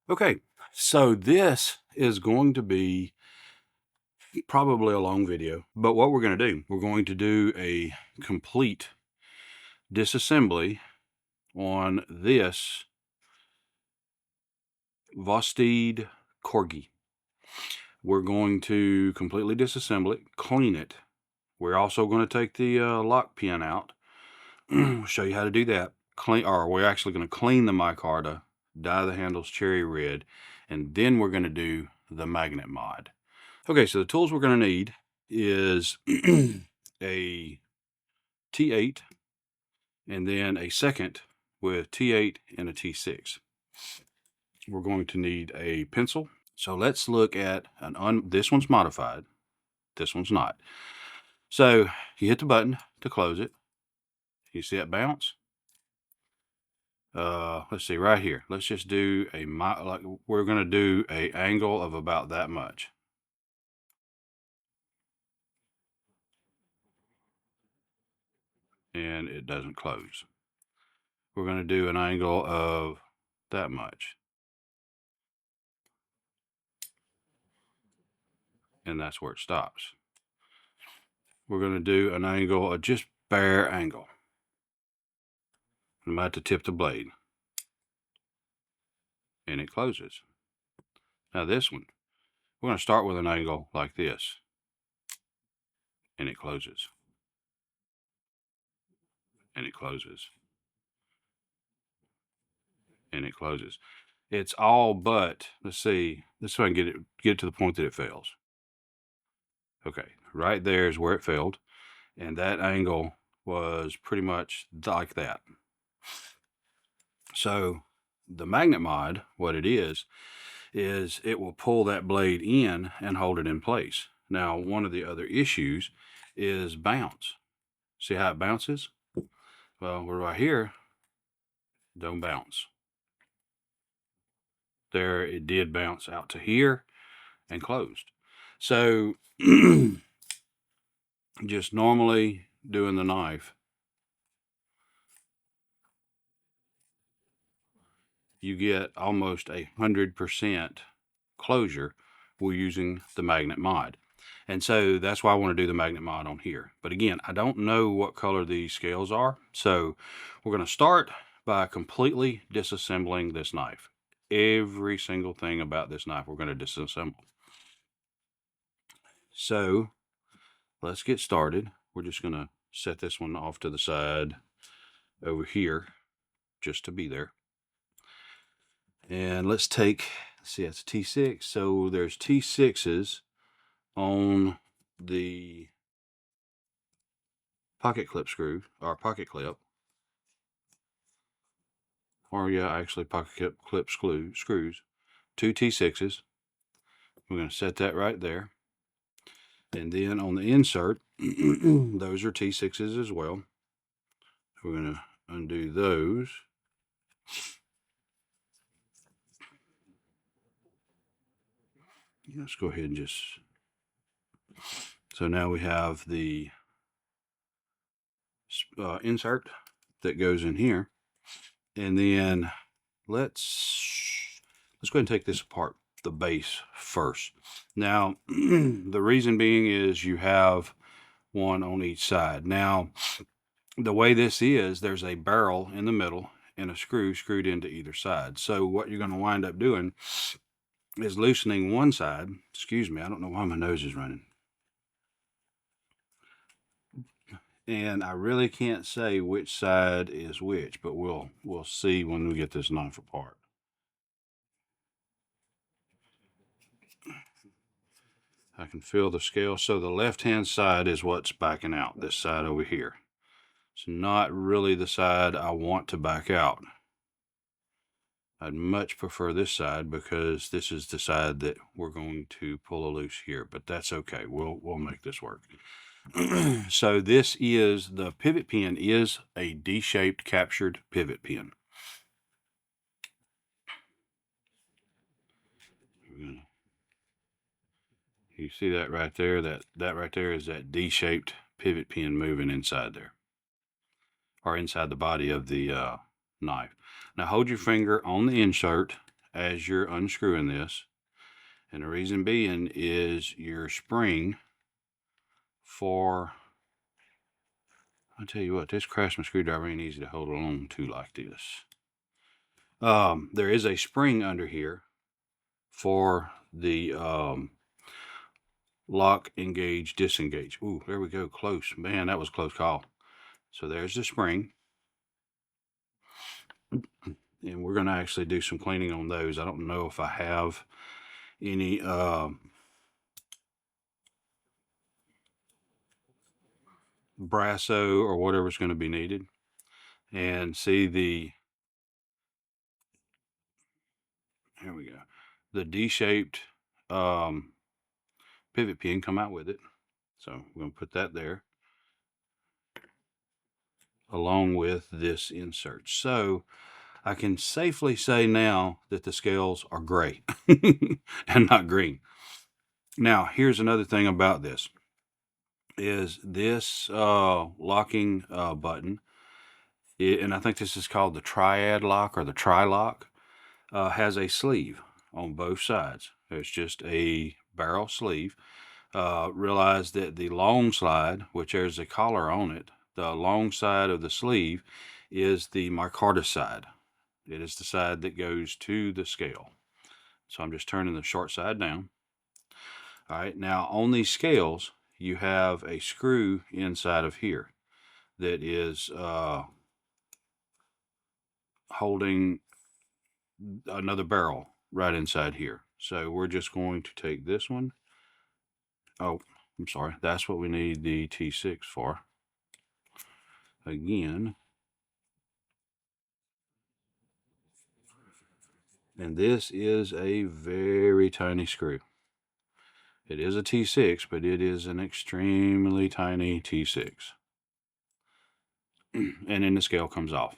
Okay, so this is going to be probably a long video, but what we're going to do, we're going to do a complete disassembly on this Vosteed Corgi. We're going to completely disassemble it, clean it. We're also going to take the lock pin out. Show you how to do that. We're actually going to clean the micarta, dye the handles cherry red, and then we're going to do the magnet mod. Okay, so the tools we're going to need is a T8 and then a second with T8 and a T6. We're going to need a pencil. So let's look at this one's modified. This one's not. So you hit the button to close it. You see that bounce? Let's see right here. Let's just do we're going to do a angle of about that much. And it doesn't close. We're going to do an angle of that much. And that's where it stops. We're going to do an angle, a just bare angle. I'm about to tip the blade. And it closes. Now this one, we're going to start with an angle like this. And it closes. And it closes. And it closes. It's all but, let's see, let's try and get it to the point that it fails. Okay, right there is where it failed. And that angle was pretty much like that. So the magnet mod, what it is it will pull that blade in and hold it in place. Now, one of the other issues is bounce. See how it bounces? Well, we're right here, don't bounce. There, it did bounce out to here and closed. So just normally doing the knife, you get almost 100% closure. We're using the magnet mod. And so that's why I want to do the magnet mod on here. But again, I don't know what color these scales are. So we're going to start by completely disassembling this knife. Every single thing about this knife we're going to disassemble. So let's get started. We're just going to set this one off to the side over here just to be there. And let's see, that's T6. So there's T6s on the pocket clip screw, or pocket clip. Or yeah, actually pocket clip screws. 2 T6s. We're going to set that right there. And then on the insert, those are T6s as well. We're going to undo those. Let's go ahead and just... So now we have the insert that goes in here. And then let's go ahead and take this apart, the base first. Now, the reason being is you have one on each side. Now, the way this is, there's a barrel in the middle and a screw screwed into either side. So what you're going to wind up doing is loosening one side. Excuse me, I don't know why my nose is running. And I really can't say which side is which, but we'll see when we get this knife apart. I can feel the scale. So the left-hand side is what's backing out, this side over here. It's not really the side I want to back out. I'd much prefer this side because this is the side that we're going to pull a loose here, but that's okay. We'll make this work. So this is, the pivot pin is a D-shaped captured pivot pin. You see that right there? That right there is that D-shaped pivot pin moving inside there, or inside the body of the knife. Now hold your finger on the insert as you're unscrewing this. And the reason being is your spring for, I'll tell you what, this Craftsman screwdriver ain't easy to hold on to like this. There is a spring under here for the lock, engage, disengage. Ooh, there we go, close. Man, that was a close call. So there's the spring. And we're going to actually do some cleaning on those. I don't know if I have any Brasso or whatever's going to be needed. And see here we go, the D-shaped pivot pin come out with it. So we're going to put that there along with this insert. So I can safely say now that the scales are gray and not green. Now, here's another thing about this, is this locking button, and I think this is called the triad lock or the tri-lock, has a sleeve on both sides. There's just a barrel sleeve. Realize that the long slide, which there's a collar on it, the long side of the sleeve is the micarta side. It is the side that goes to the scale. So I'm just turning the short side down. All right, now on these scales, you have a screw inside of here that is holding another barrel right inside here. So we're just going to take this one. Oh, I'm sorry. That's what we need the T6 for. Again. And this is a very tiny screw. It is a T6, but it is an extremely tiny T6. And then the scale comes off.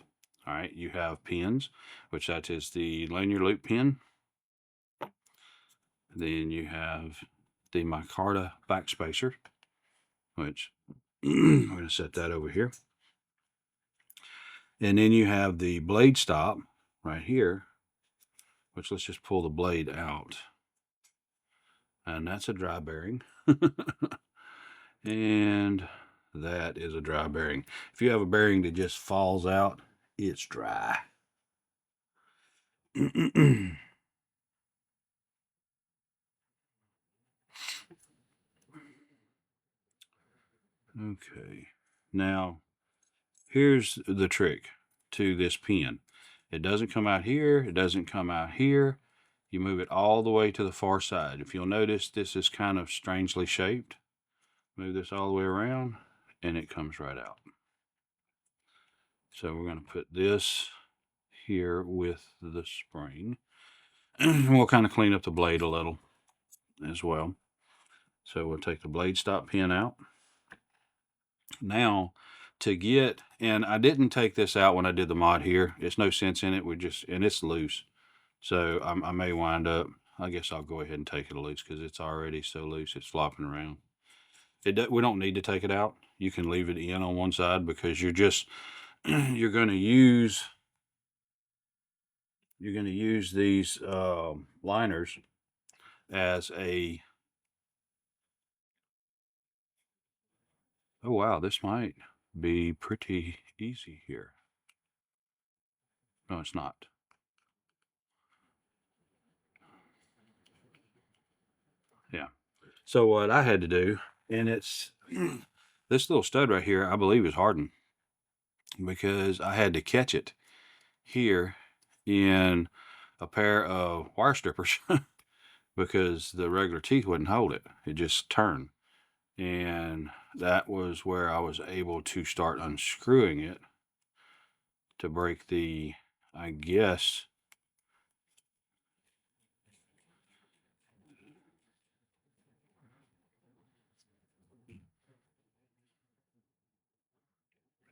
All right, you have pins, which that is the lanyard loop pin. Then you have the micarta backspacer, which I'm going to set that over here. And then you have the blade stop right here, which let's just pull the blade out. And that's a dry bearing. And that is a dry bearing. If you have a bearing that just falls out, it's dry. Okay, now here's the trick to this pin. It doesn't come out here, it doesn't come out here. You move it all the way to the far side. If you'll notice, this is kind of strangely shaped. Move this all the way around and it comes right out. So we're going to put this here with the spring. We'll kind of clean up the blade a little as well. So we'll take the blade stop pin out. Now to get, and I didn't take this out when I did the mod here. It's no sense in it. And it's loose. So I may wind up, I guess I'll go ahead and take it loose because it's already so loose it's flopping around. We don't need to take it out. You can leave it in on one side because you're going to use these liners as a, oh wow, this might be pretty easy here. No, it's not. Yeah. So what I had to do, and it's this little stud right here, I believe is hardened because I had to catch it here in a pair of wire strippers because the regular teeth wouldn't hold it. It just turned. And that was where I was able to start unscrewing it to break the, I guess,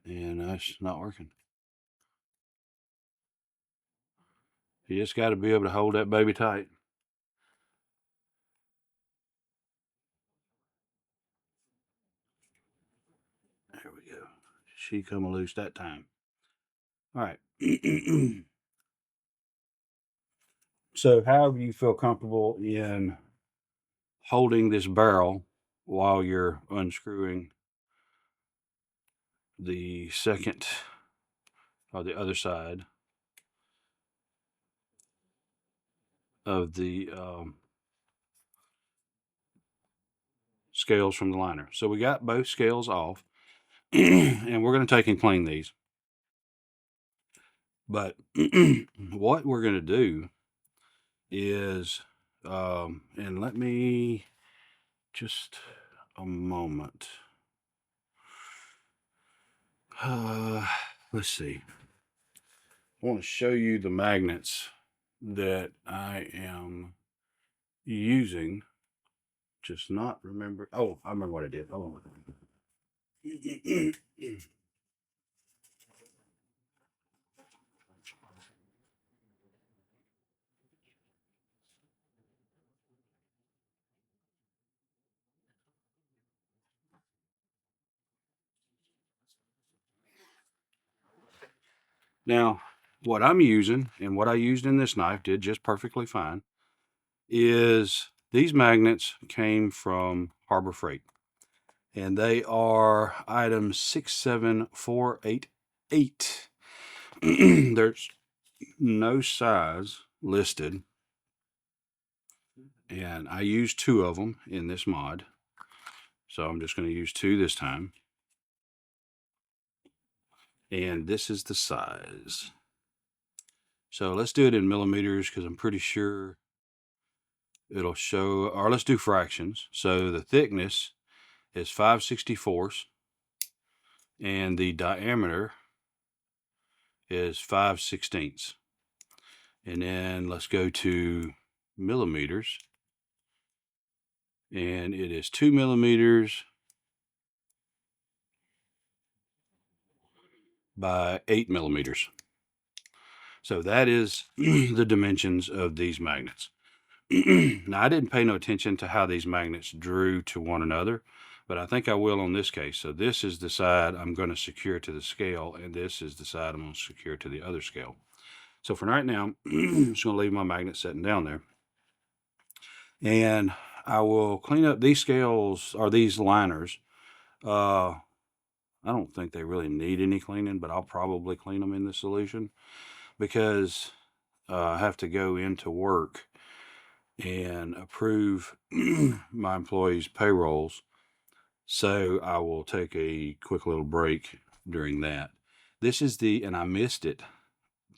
and that's not working. You just got to be able to hold that baby tight. There we go. She come loose that time. All right. So however you feel comfortable in holding this barrel while you're unscrewing the second or the other side of the scales from the liner. So we got both scales off and we're going to take and clean these. But what we're going to do is, and let me just a moment. Let's see. I want to show you the magnets that I am using. Just not remember. Oh, I remember what I did. Hold on. Now, what I'm using and what I used in this knife did just perfectly fine is these magnets came from Harbor Freight and they are item 67488. There's no size listed and I used 2 of them in this mod. So I'm just going to use 2 this time. And this is the size. So let's do it in millimeters because I'm pretty sure it'll show, or let's do fractions. So the thickness is 5/64 and the diameter is 5/16. And then let's go to millimeters and it is 2 millimeters by 8 millimeters. So that is the dimensions of these magnets. Now, I didn't pay no attention to how these magnets drew to one another, but I think I will on this case. So this is the side I'm going to secure to the scale, and this is the side I'm going to secure to the other scale. So for right now, I'm just going to leave my magnet sitting down there. And I will clean up these scales, or these liners. I don't think they really need any cleaning, but I'll probably clean them in the solution because I have to go into work and approve my employees' payrolls. So I will take a quick little break during that. This is the, and I missed it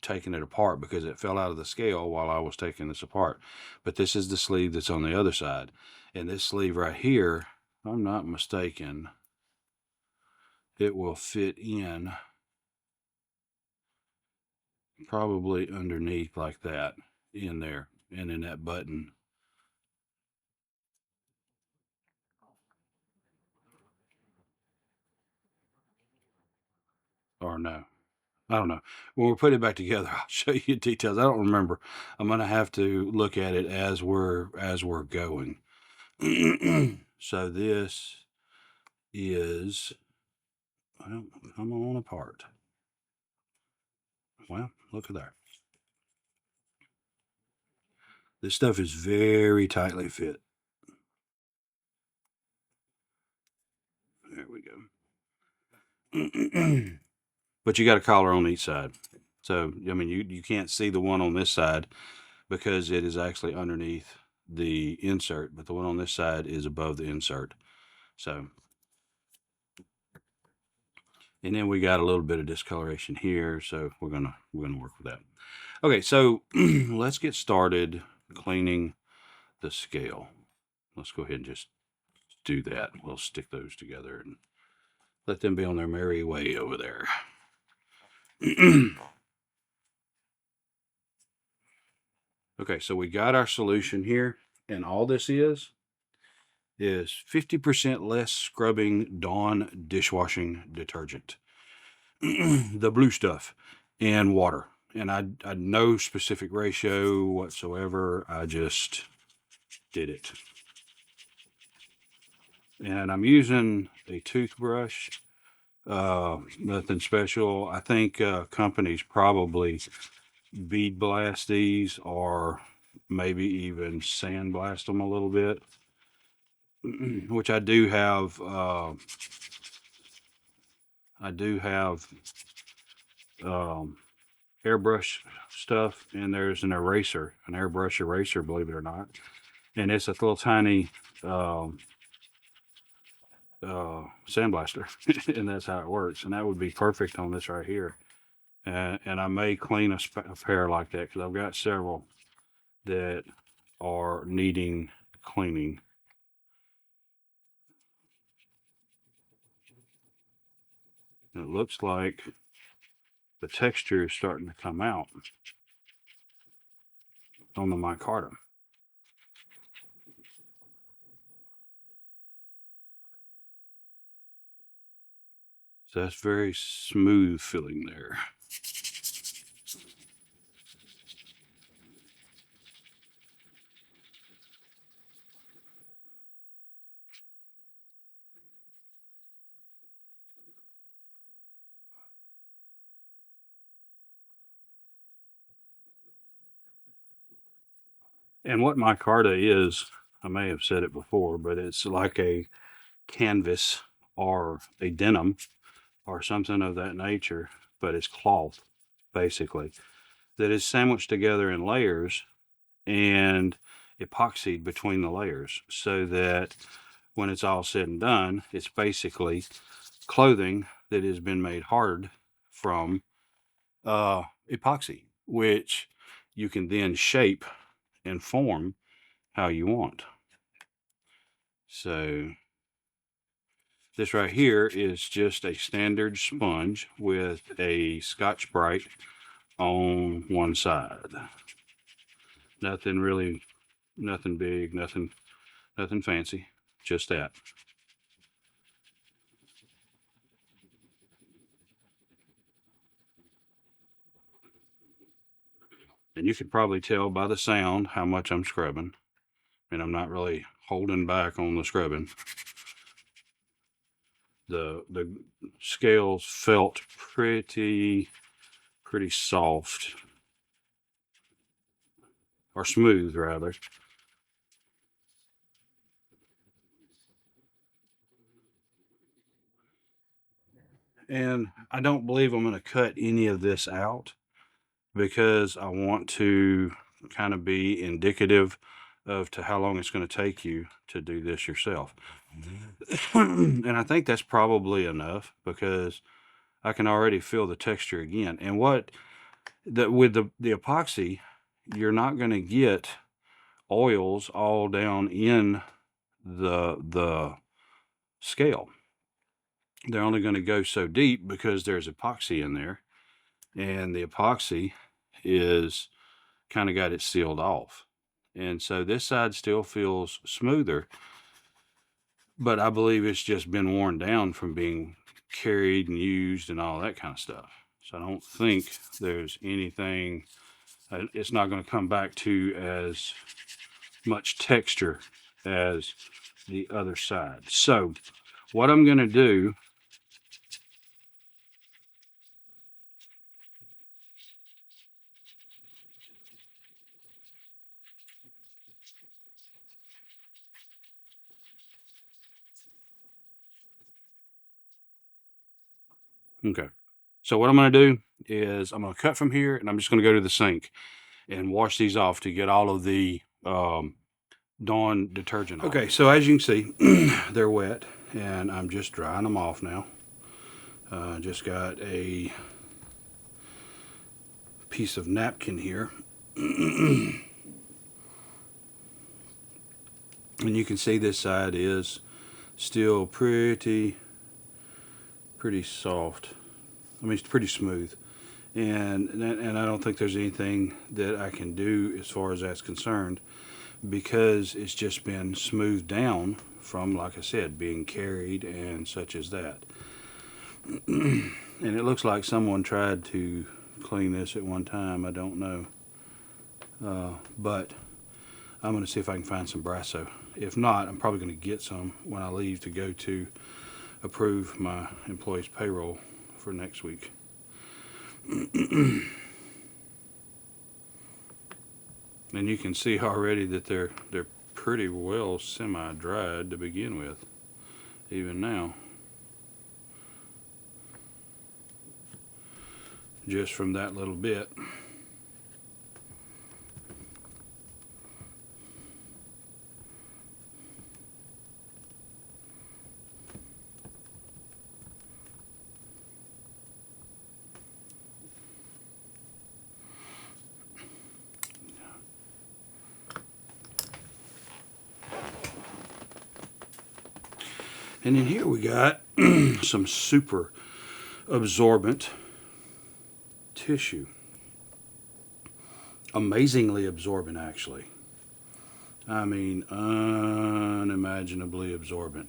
taking it apart because it fell out of the scale while I was taking this apart. But this is the sleeve that's on the other side. And this sleeve right here, if I'm not mistaken, it will fit in probably underneath like that in there and in that button. Or no, I don't know. When we put it back together, I'll show you details. I don't remember. I'm gonna have to look at it as we're going. So this is, well, come on apart. Well, look at that. This stuff is very tightly fit. There we go. But you got a collar on each side. So, I mean, you can't see the one on this side because it is actually underneath the insert, but the one on this side is above the insert. So, and then we got a little bit of discoloration here, so we're gonna work with that. Okay, so let's get started cleaning the scale. Let's go ahead and just do that. We'll stick those together and let them be on their merry way over there. Okay, so we got our solution here, and all this is 50% less scrubbing Dawn dishwashing detergent. The blue stuff and water. And I no specific ratio whatsoever. I just did it. And I'm using a toothbrush. Nothing special. I think companies probably bead blast these or maybe even sandblast them a little bit, which I do have. I do have airbrush stuff, and there's an eraser, an airbrush eraser, believe it or not, and it's a little tiny sandblaster, and that's how it works. And that would be perfect on this right here. And I may clean a pair like that because I've got several that are needing cleaning. And it looks like the texture is starting to come out on the micarta. So that's very smooth feeling there. And what micarta is, I may have said it before, but it's like a canvas or a denim or something of that nature, but it's cloth, basically, that is sandwiched together in layers and epoxied between the layers, so that when it's all said and done, it's basically clothing that has been made hard from epoxy, which you can then shape and form how you want. So this right here is just a standard sponge with a Scotch-Brite on one side. Nothing really, nothing big, nothing fancy, just that. And you could probably tell by the sound how much I'm scrubbing. And I'm not really holding back on the scrubbing. The scales felt pretty soft, or smooth rather. And I don't believe I'm going to cut any of this out because I want to kind of be indicative of to how long it's going to take you to do this yourself. And I think that's probably enough because I can already feel the texture again. And what with the epoxy, you're not going to get oils all down in the scale. They're only going to go so deep because there's epoxy in there, and the epoxy is kind of got it sealed off. And so this side still feels smoother, but I believe it's just been worn down from being carried and used and all that kind of stuff. So I don't think there's anything, it's not going to come back to as much texture as the other side. So what I'm going to do, okay, so what I'm going to do is I'm going to cut from here, and I'm just going to go to the sink and wash these off to get all of the Dawn detergent off. Okay, so as you can see, they're wet, and I'm just drying them off now. Just got a piece of napkin here. And you can see this side is still pretty soft. I mean, it's pretty smooth. And I don't think there's anything that I can do as far as that's concerned, because it's just been smoothed down from, like I said, being carried and such as that. And it looks like someone tried to clean this at one time. I don't know. But I'm going to see if I can find some Brasso. If not, I'm probably going to get some when I leave to go to approve my employees' payroll for next week. And you can see already that they're pretty well semi-dried to begin with, even now. Just from that little bit. And in here we got some super absorbent tissue. Amazingly absorbent, actually. I mean, unimaginably absorbent.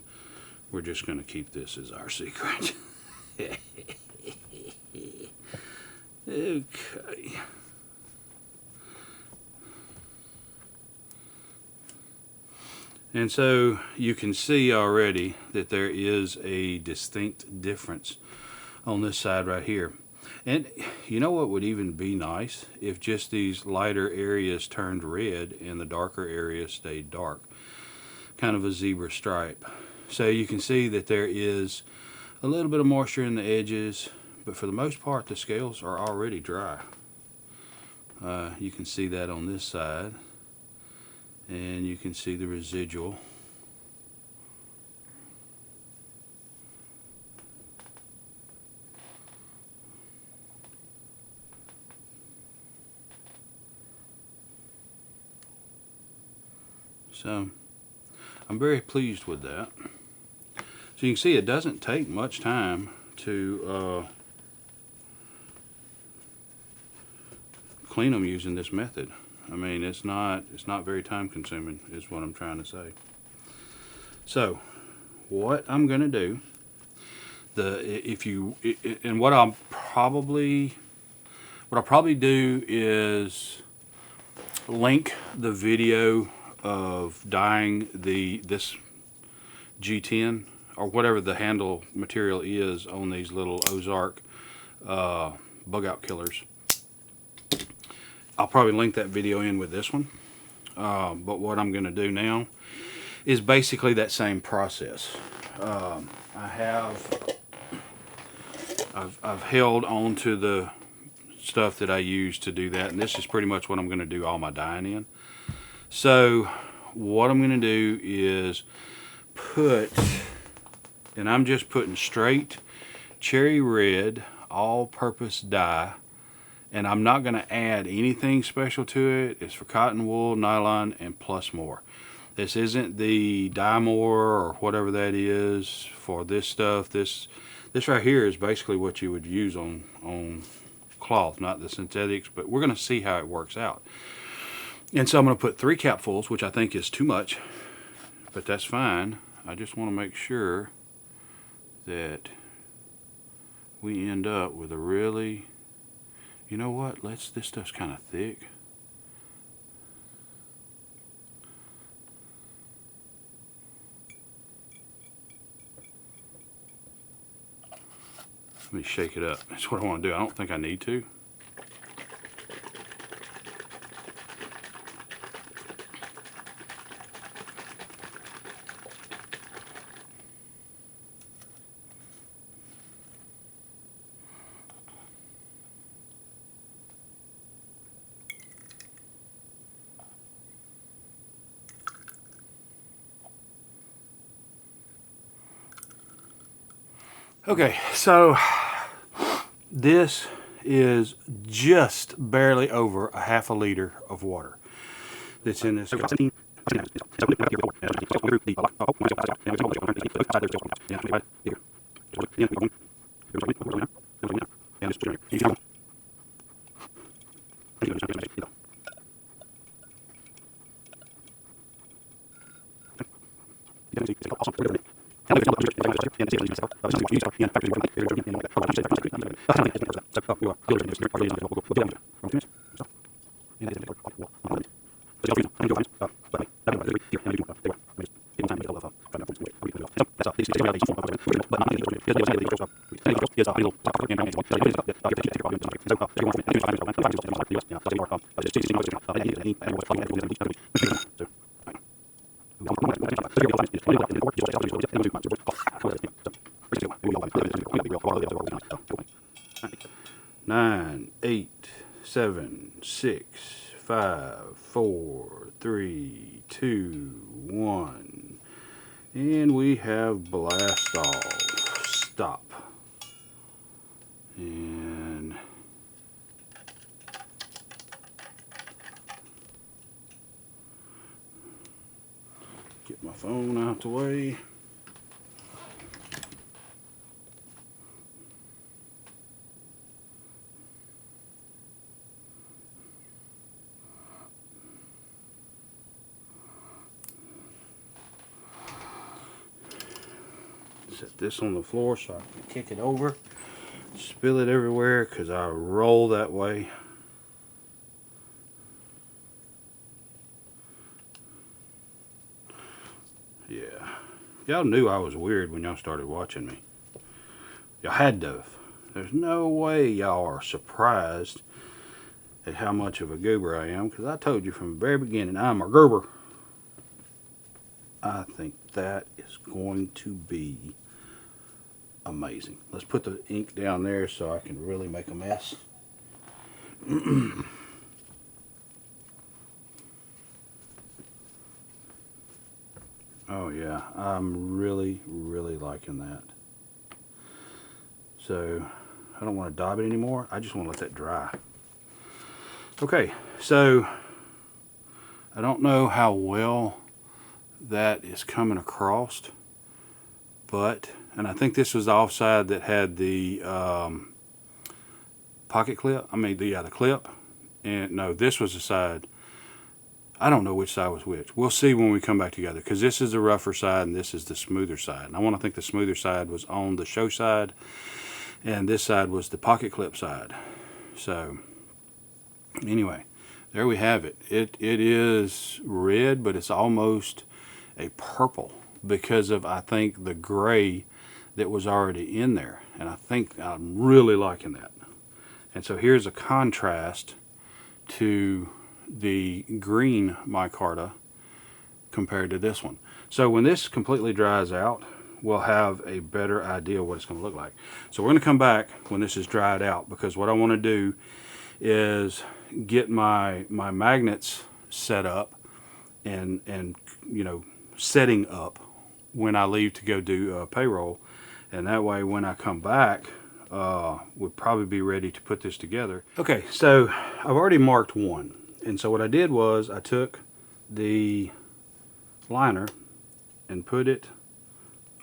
We're just going to keep this as our secret. Okay. And so you can see already that there is a distinct difference on this side right here. And you know what would even be nice? If just these lighter areas turned red and the darker areas stayed dark. Kind of a zebra stripe. So you can see that there is a little bit of moisture in the edges, but for the most part the scales are already dry. You can see that on this side, and you can see the residual. So I'm very pleased with that. So you can see it doesn't take much time to clean them using this method. I mean, it's not very time consuming, is what I'm trying to say. So what I'm going to do, what I'll probably do is link the video of dyeing this G10 or whatever the handle material is on these little Ozark bug out killers. I'll probably link that video in with this one. But what I'm going to do now is basically that same process. I've held on to the stuff that I use to do that, and this is pretty much what I'm going to do all my dyeing in. So what I'm going to do is and I'm just putting straight cherry red all-purpose dye, and I'm not going to add anything special to it. It's for cotton, wool, nylon, and plus more. This isn't the dye more or whatever that is for this stuff. This right here is basically what you would use on cloth, not the synthetics, but we're going to see how it works out. And so I'm going to put 3 capfuls, which I think is too much, but that's fine. I just want to make sure that we end up with a really, you know what, this stuff's kind of thick. Let me shake it up. That's what I want to do. I don't think I need to. Okay, so this is just barely over a half a liter of water that's in this. Nine, 8, 7, 6, 5, 4, 3, 2, 1. And we have blast off. Stop. And get my phone out the way. Set this on the floor so I can kick it over, spill it everywhere because I roll that way. Yeah, y'all knew I was weird when y'all started watching me. Y'all had to. There's no way y'all are surprised at how much of a goober I am, because I told you from the very beginning I'm a goober. I think that is going to be amazing. Let's put the ink down there so I can really make a mess. Oh yeah, I'm really liking that. So I don't want to dab it anymore. I just want to let that dry. Okay, so I don't know how well that is coming across, but, and I think this was the offside that had the pocket clip. I mean, the clip. And no, this was the side. I don't know which side was which. We'll see when we come back together, because this is the rougher side and this is the smoother side. And I want to think the smoother side was on the show side, and this side was the pocket clip side. So anyway, there we have it. It is red, but it's almost a purple because of, I think, the gray that was already in there. And I think I'm really liking that. And so here's a contrast to the green micarta compared to this one. So when this completely dries out, we'll have a better idea what it's going to look like. So we're going to come back when this is dried out, because what I want to do is get my magnets set up and you know, setting up when I leave to go do payroll, and that way when I come back we'll probably be ready to put this together. Okay, so I've already marked one, and so what I did was I took the liner and put it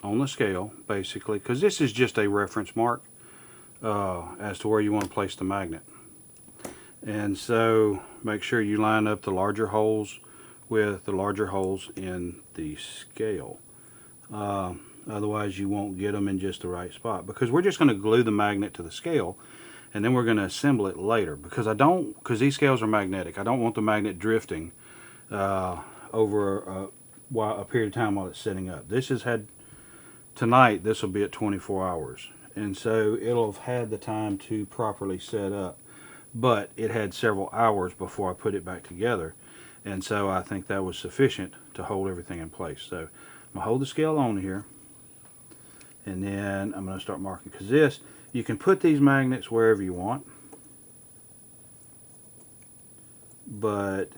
on the scale, basically, because this is just a reference mark as to where you want to place the magnet. And so make sure you line up the larger holes with the larger holes in the scale. Otherwise you won't get them in just the right spot, because we're just going to glue the magnet to the scale and then we're going to assemble it later, because these scales are magnetic. I don't want the magnet drifting over a period of time while it's setting up. This has had, tonight this will be at 24 hours, and so it'll have had the time to properly set up, but it had several hours before I put it back together, and so I think that was sufficient to hold everything in place. So I'm going to hold the scale on here, and then I'm going to start marking, because this, you can put these magnets wherever you want, but,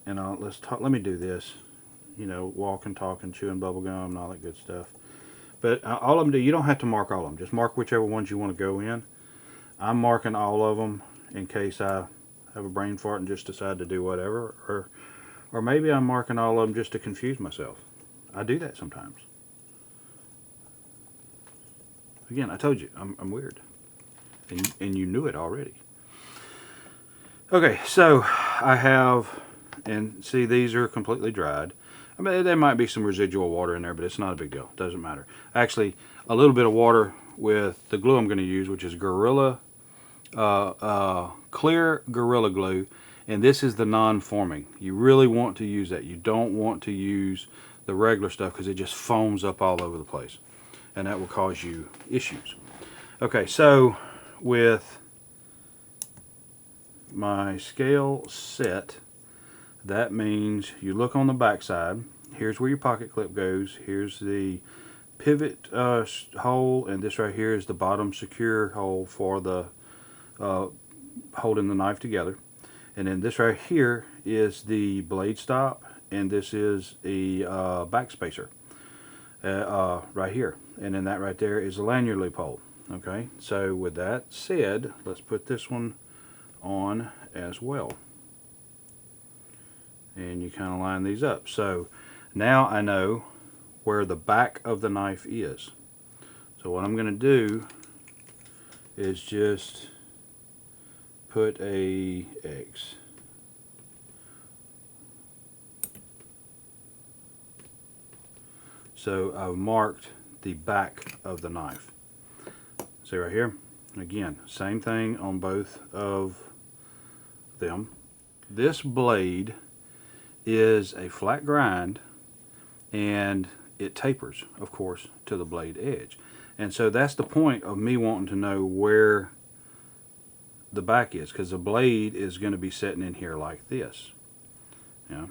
and let me do this, you know, walking, talking, chewing bubble gum and all that good stuff. But all of them do, you don't have to mark all of them, just mark whichever ones you want to go in. I'm marking all of them in case I have a brain fart and just decide to do whatever, or maybe I'm marking all of them just to confuse myself. I do that sometimes. Again, I told you, I'm weird, and you knew it already. Okay, so I have, and see, these are completely dried. I mean, there might be some residual water in there, but it's not a big deal. It doesn't matter. Actually, a little bit of water with the glue I'm going to use, which is clear Gorilla Glue, and this is the non-forming. You really want to use that. You don't want to use the regular stuff because it just foams up all over the place, and that will cause you issues. Okay, so with my scale set, that means you look on the back side. Here's where your pocket clip goes. Here's the pivot hole, and this right here is the bottom secure hole for the holding the knife together. And then this right here is the blade stop, and this is a back spacer right here. And then that right there is a lanyard loophole. Okay, so with that said, let's put this one on as well. And you kind of line these up. So now I know where the back of the knife is. So what I'm going to do is just put a X. So I've marked the back of the knife. See right here? Again, same thing on both of them. This blade is a flat grind, and it tapers, of course, to the blade edge. And so that's the point of me wanting to know where the back is, because the blade is going to be sitting in here like this. Yeah.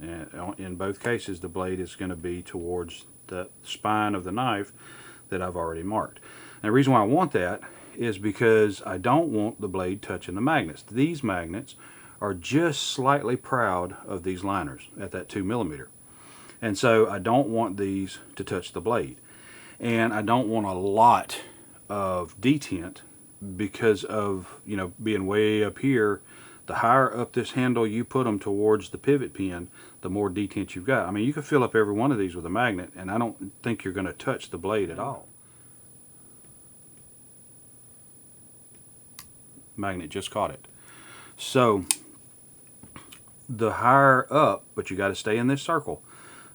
And in both cases, the blade is going to be towards the spine of the knife that I've already marked. And the reason why I want that is because I don't want the blade touching the magnets. These magnets are just slightly proud of these liners at that 2mm. And so I don't want these to touch the blade. And I don't want a lot of detent because of, you know, being way up here. The higher up this handle you put them towards the pivot pin, the more detent you've got. I mean, you could fill up every one of these with a magnet, and I don't think you're going to touch the blade at all. Magnet just caught it. So the higher up, but you got to stay in this circle,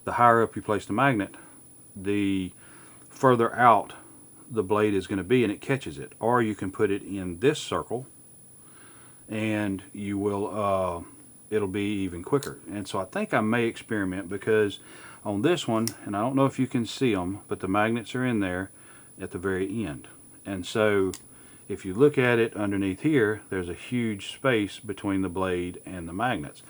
the higher up you place the magnet, the further out the blade is going to be, and it catches it. Or you can put it in this circle, and you will it'll be even quicker. And so I think I may experiment, because on this one, and I don't know if you can see them, but the magnets are in there at the very end. And so if you look at it underneath here, there's a huge space between the blade and the magnets.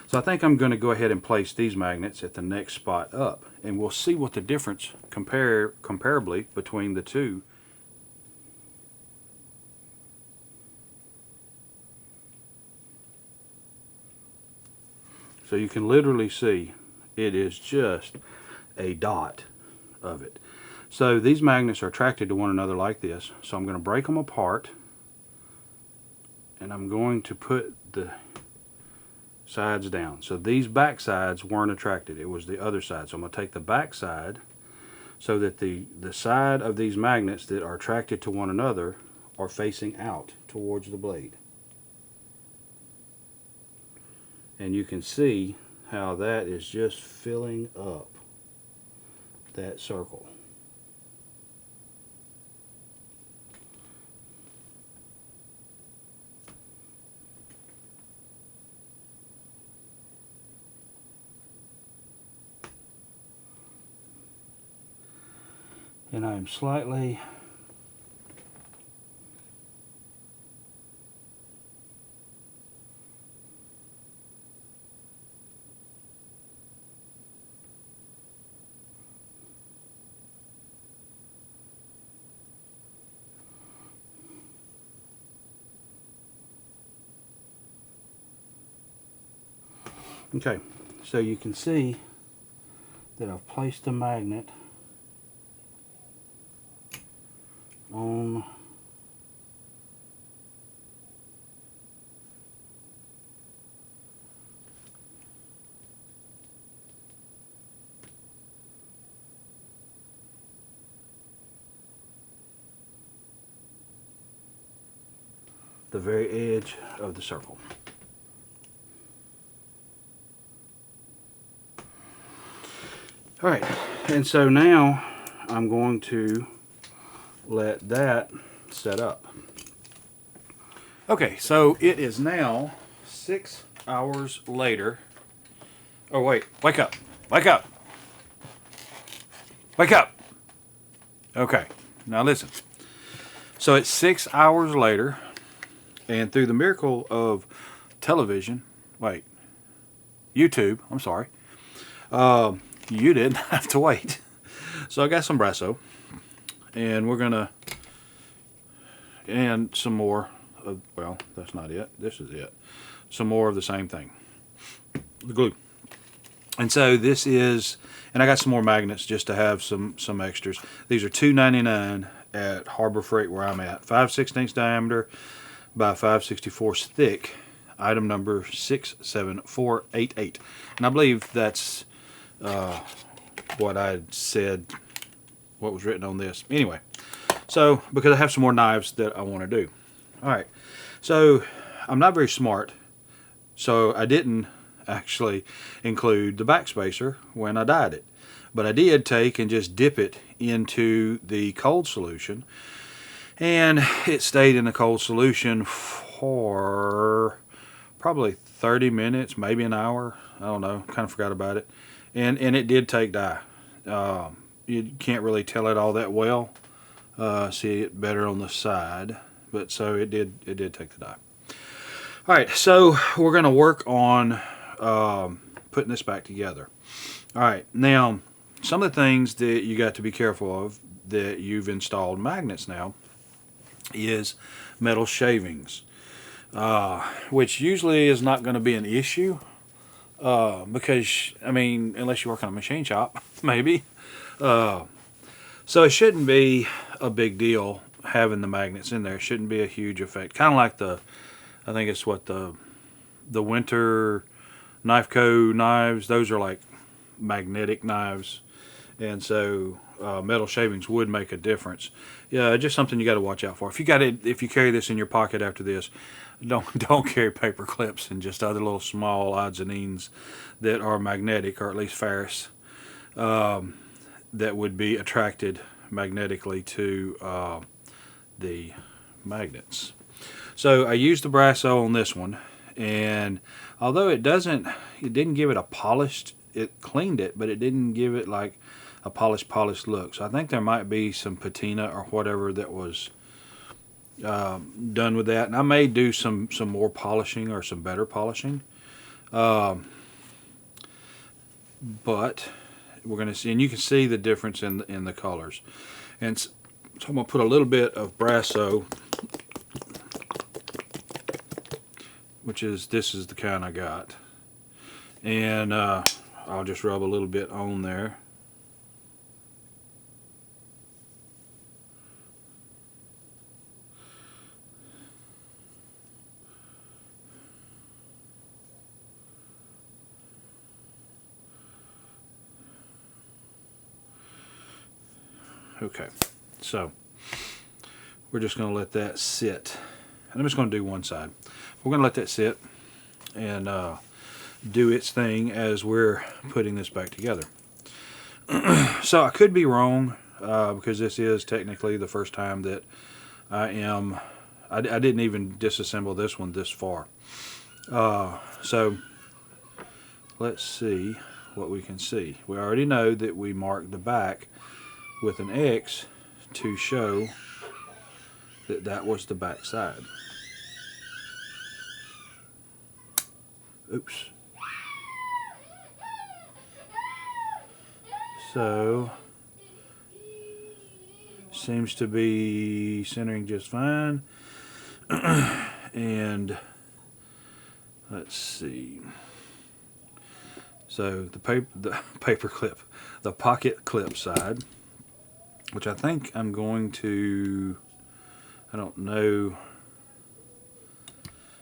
So I think I'm going to go ahead and place these magnets at the next spot up, and we'll see what the difference comparably between the two. So you can literally see it is just a dot of it. So these magnets are attracted to one another like this. So I'm going to break them apart, and I'm going to put the sides down. So these back sides weren't attracted, it was the other side. So I'm going to take the back side so that the side of these magnets that are attracted to one another are facing out towards the blade. And you can see how that is just filling up that circle. And I'm slightly okay, so you can see that I've placed the magnet on the very edge of the circle. Alright, and so now I'm going to let that set up. Okay, so it is now 6 hours later. Oh wait, wake up, wake up, wake up. Okay, now listen. So it's 6 hours later, And through the miracle of television, wait, YouTube, I'm sorry, you didn't have to wait. So I got some Brasso, and we're gonna, and some more of, well, that's not it, this is it. Some more of the same thing, the glue. And so this is, and I got some more magnets just to have some extras. These are $2.99 at Harbor Freight where I'm at. 5/16 diameter by 5/64 thick. Item number 67488. And I believe that's what I said, what was written on this. Anyway, so because I have some more knives that I want to do. Alright, so I'm not very smart, so I didn't actually include the backspacer when I dyed it. But I did take and just dip it into the cold solution, and it stayed in the cold solution for probably 30 minutes, maybe an hour. I don't know, kind of forgot about it. And it did take dye. You can't really tell it all that well. See it better on the side, but so it did take the dye. Alright, so we're going to work on putting this back together. Alright, now some of the things that you got to be careful of that you've installed magnets now is metal shavings, which usually is not going to be an issue because, I mean, unless you work on a machine shop, maybe. So it shouldn't be a big deal having the magnets in there. It shouldn't be a huge effect. Kind of like the, I think it's what the Winter Knife Co. knives, those are like magnetic knives, and so metal shavings would make a difference. Yeah, just something you got to watch out for. If you got it, if you carry this in your pocket after this, don't carry paper clips and just other little small odds and ends that are magnetic, or at least ferrous, that would be attracted magnetically to the magnets. So I used the Brasso on this one, and although it didn't give it a polished, it cleaned it, but it didn't give it like a polished look. So I think there might be some patina or whatever that was done with that, and I may do some more polishing or some better polishing. But we're going to see, and you can see the difference in the colors. And so I'm going to put a little bit of Brasso, which is, this is the kind I got, and I'll just rub a little bit on there. Okay, so we're just going to let that sit. And I'm just going to do one side. We're going to let that sit and do its thing as we're putting this back together. So I could be wrong because this is technically the first time that I didn't even disassemble this one this far. So let's see what we can see. We already know that we marked the back with an X to show that that was the back side. Oops. So seems to be centering just fine. And let's see. So the paper clip, the pocket clip side, which I think I'm going to, I don't know.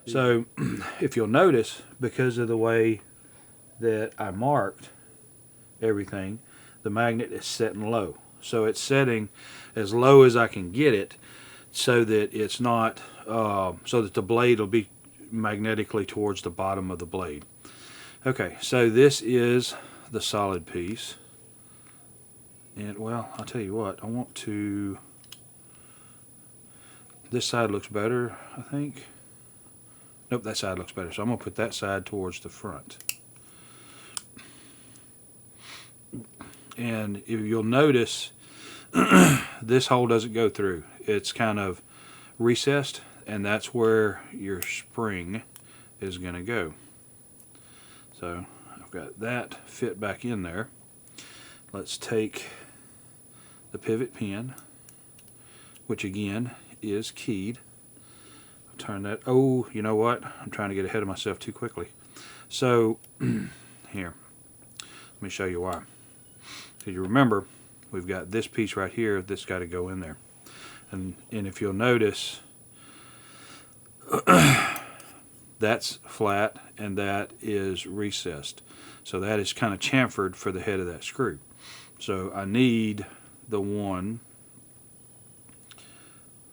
So if you'll notice, because of the way that I marked everything, the magnet is setting low. So it's setting as low as I can get it so that it's not, so that the blade will be magnetically towards the bottom of the blade. Okay, so this is the solid piece. And well, I'll tell you what, I want to, this side looks better, I think. Nope, that side looks better. So I'm going to put that side towards the front. And if you'll notice, this hole doesn't go through. It's kind of recessed, and that's where your spring is going to go. So I've got that fit back in there. Let's take the pivot pin, which again is keyed. I'll turn that. Oh, you know what? I'm trying to get ahead of myself too quickly. So here, let me show you why. So you remember, we've got this piece right here that's got to go in there. And if you'll notice, that's flat and that is recessed. So that is kind of chamfered for the head of that screw. So I need the one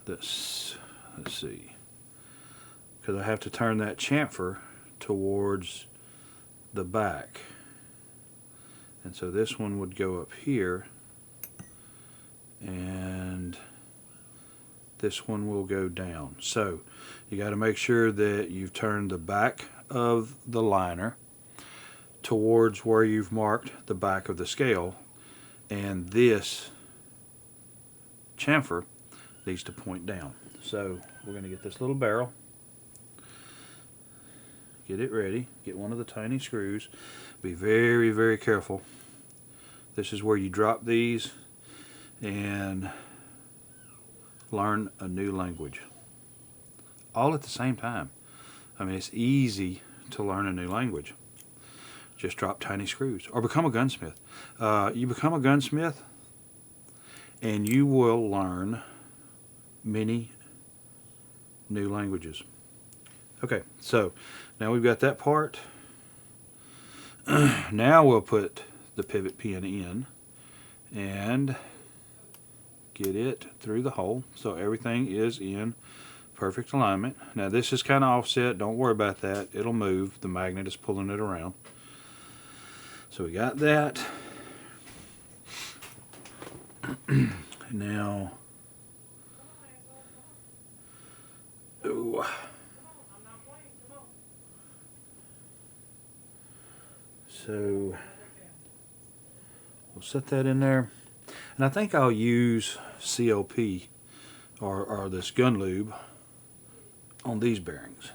that's, let's see, because I have to turn that chamfer towards the back. And so this one would go up here, and this one will go down. So you got to make sure that you've turned the back of the liner towards where you've marked the back of the scale, and this chamfer needs to point down. So we're going to get this little barrel, get it ready, get one of the tiny screws. Be very, very careful. This is where you drop these and learn a new language all at the same time. I mean, it's easy to learn a new language. Just drop tiny screws or become a gunsmith. You become a gunsmith and you will learn many new languages. Okay, so now we've got that part. Now we'll put the pivot pin in and get it through the hole so everything is in perfect alignment. Now this is kind of offset, don't worry about that, it'll move, the magnet is pulling it around. So we got that. Now, ooh. So we'll set that in there, and I think I'll use CLP or this gun lube on these bearings.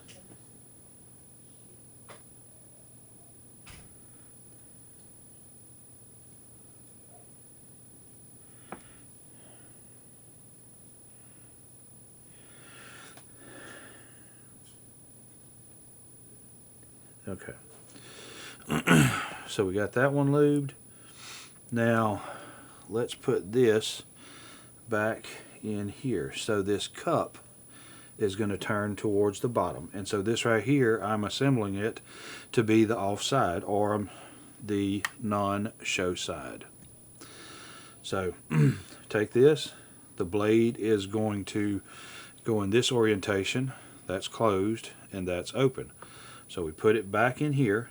Okay. So we got that one lubed. Now let's put this back in here. So this cup is going to turn towards the bottom, and so this right here, I'm assembling it to be the off side or the non-show side. So take this, the blade is going to go in this orientation, that's closed and that's open. So we put it back in here.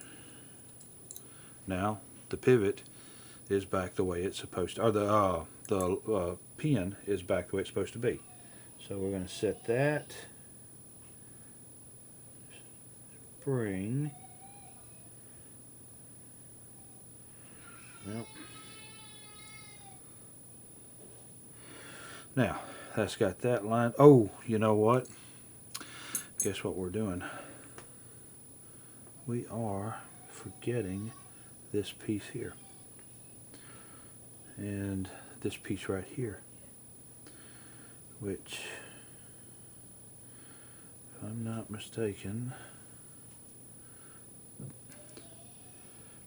Now the pivot is back the way it's supposed to, or the pin is back the way it's supposed to be. So we're going to set that spring. Yep. Now that's got that line. Oh, you know what? Guess what we're doing? We are forgetting this piece here and this piece right here, which, if I'm not mistaken,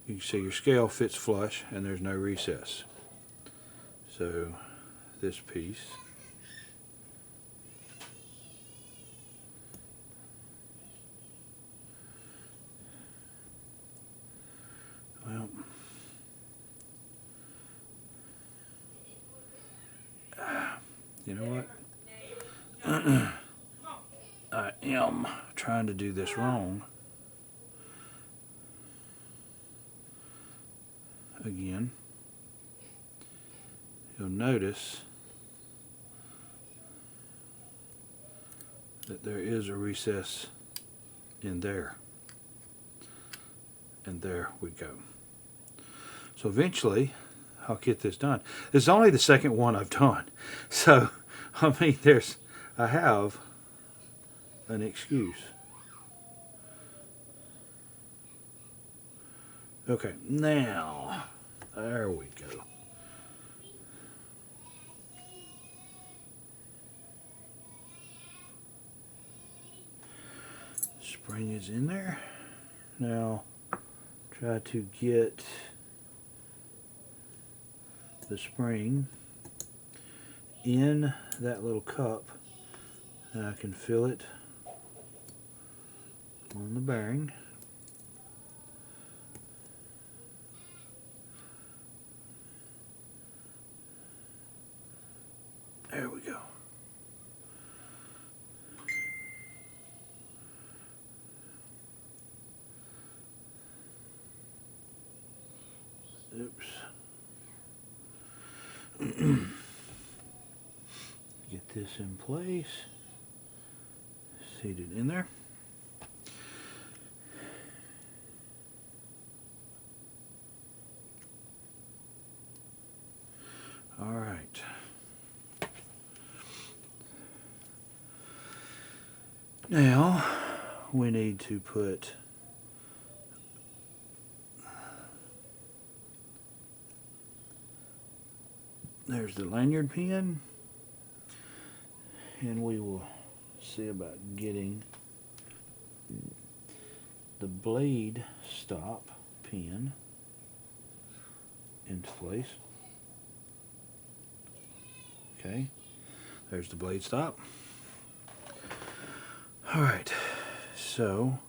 you can see your scale fits flush and there's no recess. So this piece, well, you know what? I am trying to do this wrong again. You'll notice that there is a recess in there, and there we go. So eventually I'll get this done. This is only the second one I've done, so I mean I have an excuse. Okay, now, there we go. Spring is in there. Now, try to get the spring in that little cup, and I can feel it on the bearing. There we go. Oops. Get this in place. Seated in there. All right. Now we need to put there's the lanyard pin, and we will see about getting the blade stop pin into place. Okay, there's the blade stop. All right, so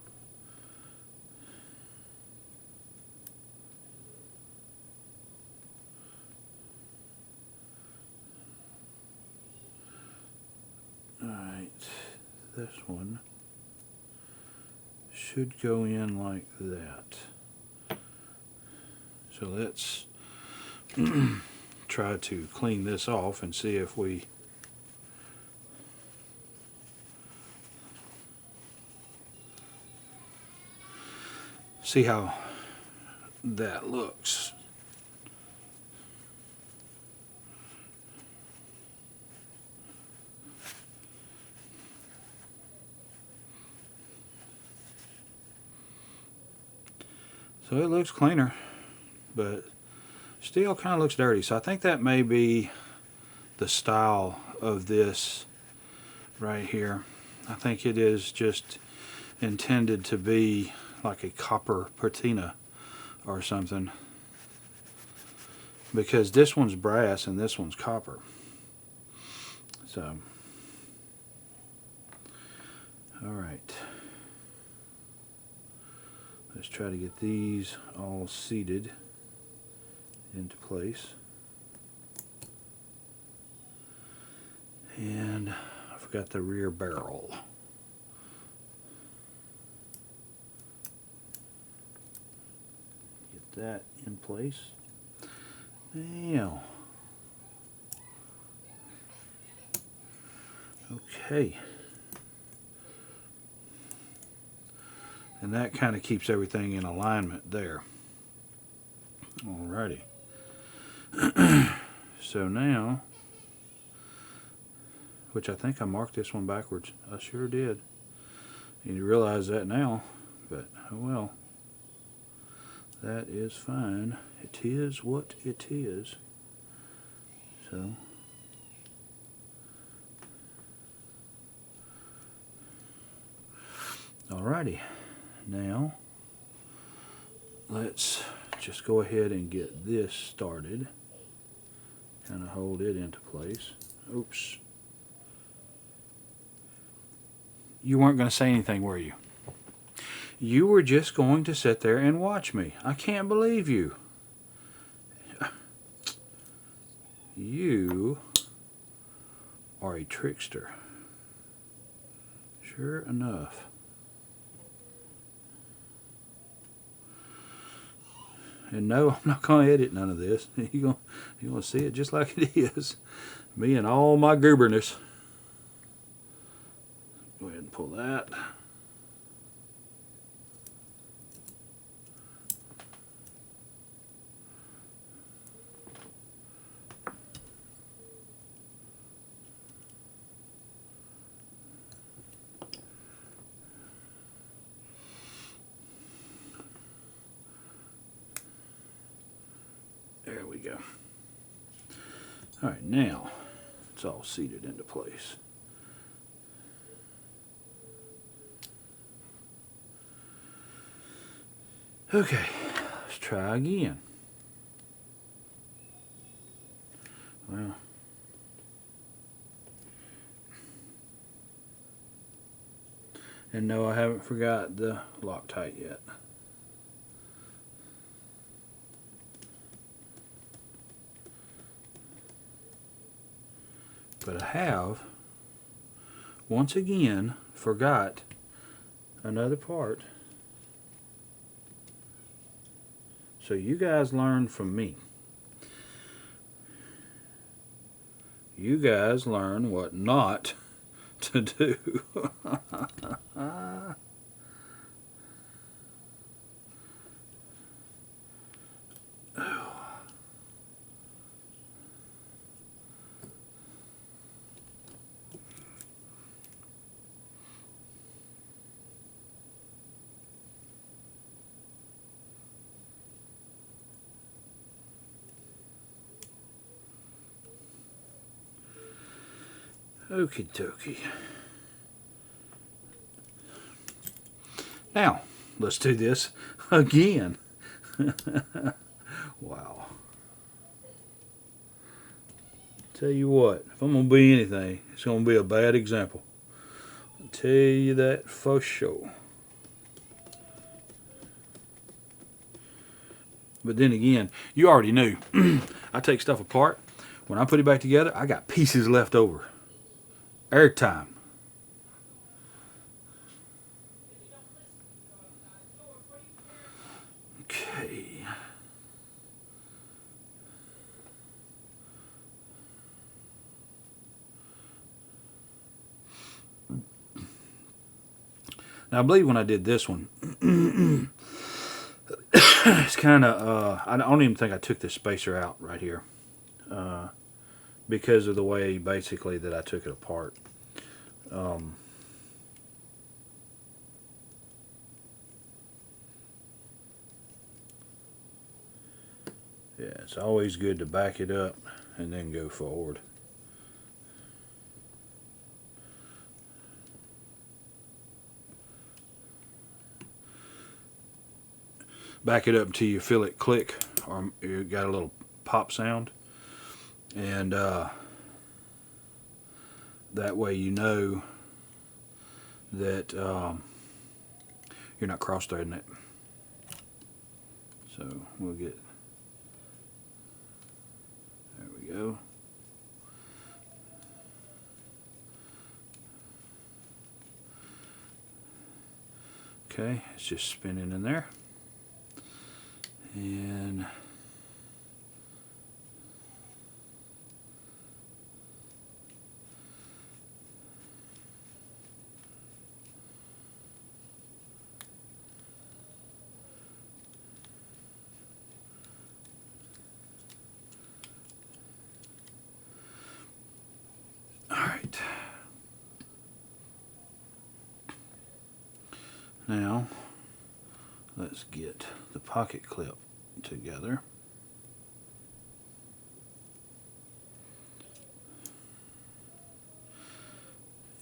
this one should go in like that. So let's try to clean this off and see if we see how that looks. So it looks cleaner, but still kind of looks dirty. So I think that may be the style of this right here. I think it is just intended to be like a copper patina or something, because this one's brass and this one's copper. So, all right. Let's try to get these all seated into place. And I forgot the rear barrel. Get that in place. Now, okay. And that kind of keeps everything in alignment there. Alrighty. So now, which I think I marked this one backwards. I sure did. You realize that now, but oh well. That is fine. It is what it is. So, alrighty. Now, let's just go ahead and get this started. Kind of hold it into place. Oops. You weren't going to say anything, were you? You were just going to sit there and watch me. I can't believe you. You are a trickster. Sure enough. And no, I'm not going to edit none of this. You're going to see it just like it is. Me and all my gooberness. Go ahead and pull that. go. All right, now it's all seated into place. Okay, let's try again. Well, and no, I haven't forgot the Loctite yet. But I have, once again, forgot another part. So you guys learn from me. You guys learn what not to do. Okie dokie. Now, let's do this again. Wow. Tell you what, if I'm going to be anything, it's going to be a bad example. I'll tell you that for sure. But then again, you already knew. I take stuff apart. When I put it back together, I got pieces left over. Airtime. Okay. Now I believe when I did this one, it's kind of, I don't even think I took this spacer out right here. Because of the way basically that I took it apart. Yeah, it's always good to back it up and then go forward. Back it up until you feel it click, or you got a little pop sound, and that way you know that you're not cross-threading it. So we'll get, there we go. Okay, it's just spinning in there. And all right. Now let's get the pocket clip together.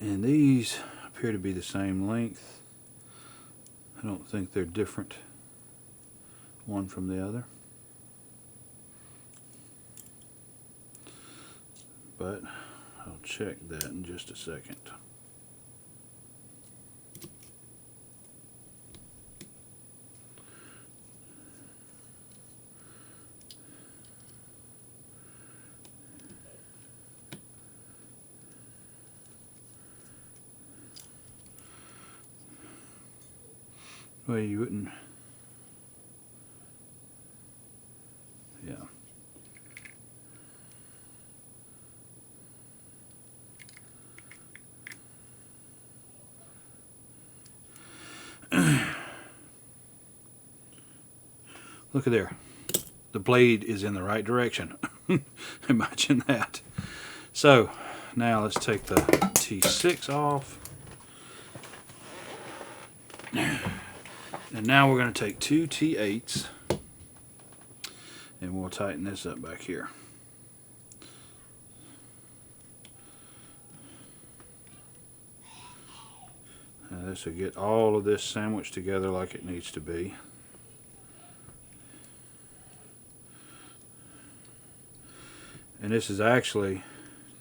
And these appear to be the same length. I don't think they're different one from the other. But I'll check that in just a second. Well, you wouldn't. Yeah. Look at there. The blade is in the right direction. Imagine that. So now let's take the T6 off. And now we're going to take two T8s And we'll tighten this up back here. Now this will get all of this sandwiched together like it needs to be. And this is actually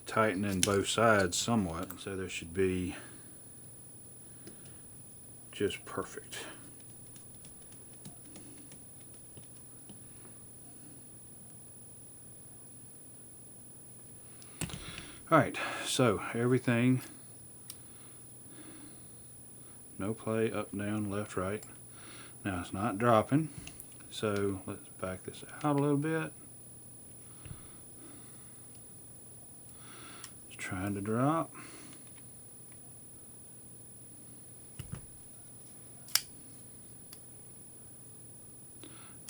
tightening both sides somewhat, so there should be just perfect. Alright, so everything, no play, up, down, left, right. Now it's not dropping, so let's back this out a little bit. It's trying to drop.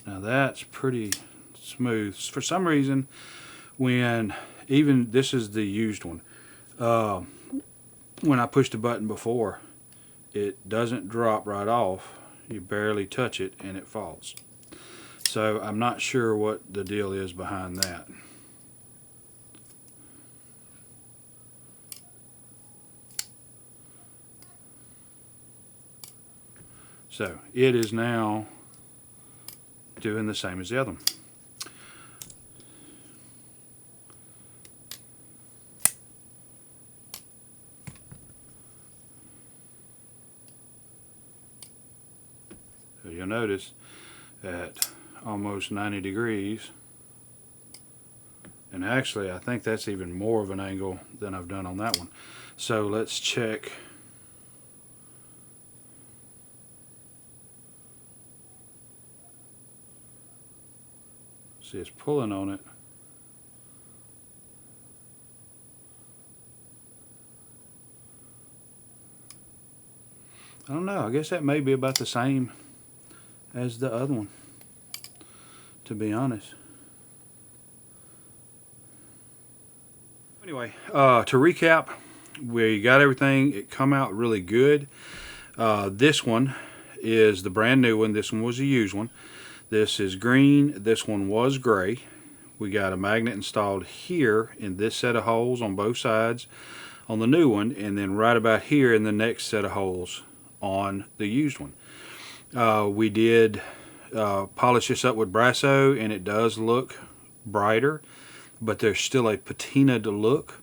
Now that's pretty smooth. For some reason, when even this is the used one, when I pushed the button before, it doesn't drop right off. You barely touch it and it falls. So I'm not sure what the deal is behind that. So it is now doing the same as the other one. So you'll notice at almost 90 degrees, and actually I think that's even more of an angle than I've done on that one. So let's check. See, it's pulling on it. I don't know, I guess that may be about the same as the other one, to be honest. Anyway, to recap, we got everything. It come out really good. This one is the brand new one. This one was a used one. This is green. This one was gray. We got a magnet installed here in this set of holes on both sides on the new one, and then right about here in the next set of holes on the used one. We did polish this up with Brasso, and it does look brighter, but there's still a patinaed look.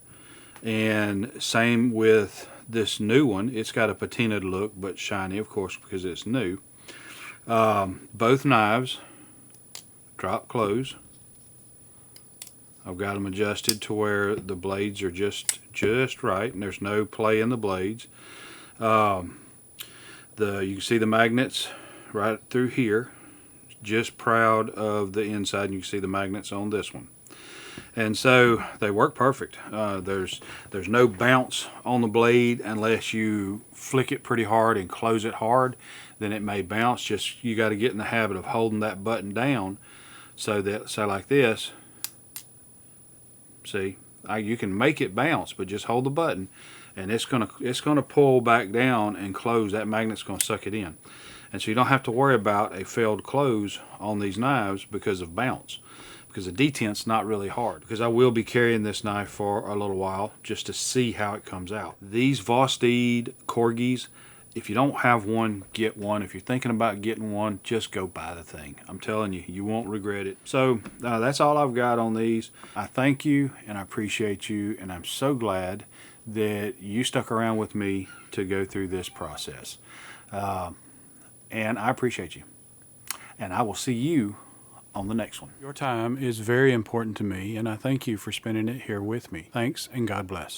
And same with this new one. It's got a patinaed look, but shiny, of course, because it's new. Both knives drop close. I've got them adjusted to where the blades are just right, and there's no play in the blades. You can see the magnets right through here. Just proud of the inside, and you can see the magnets on this one. And so they work perfect. There's no bounce on the blade unless you flick it pretty hard and close it hard. Then it may bounce. Just you got to get in the habit of holding that button down so that, say like this, see, you can make it bounce, but just hold the button and it's gonna pull back down and close. That magnet's gonna suck it in. And so you don't have to worry about a failed close on these knives because of bounce, because the detent's not really hard. Because I will be carrying this knife for a little while just to see how it comes out. These Vosteed Corgis, if you don't have one, get one. If you're thinking about getting one, just go buy the thing. I'm telling you, you won't regret it. So that's all I've got on these. I thank you and I appreciate you, and I'm so glad that you stuck around with me to go through this process. And I appreciate you. And I will see you on the next one. Your time is very important to me, and I thank you for spending it here with me. Thanks, and God bless.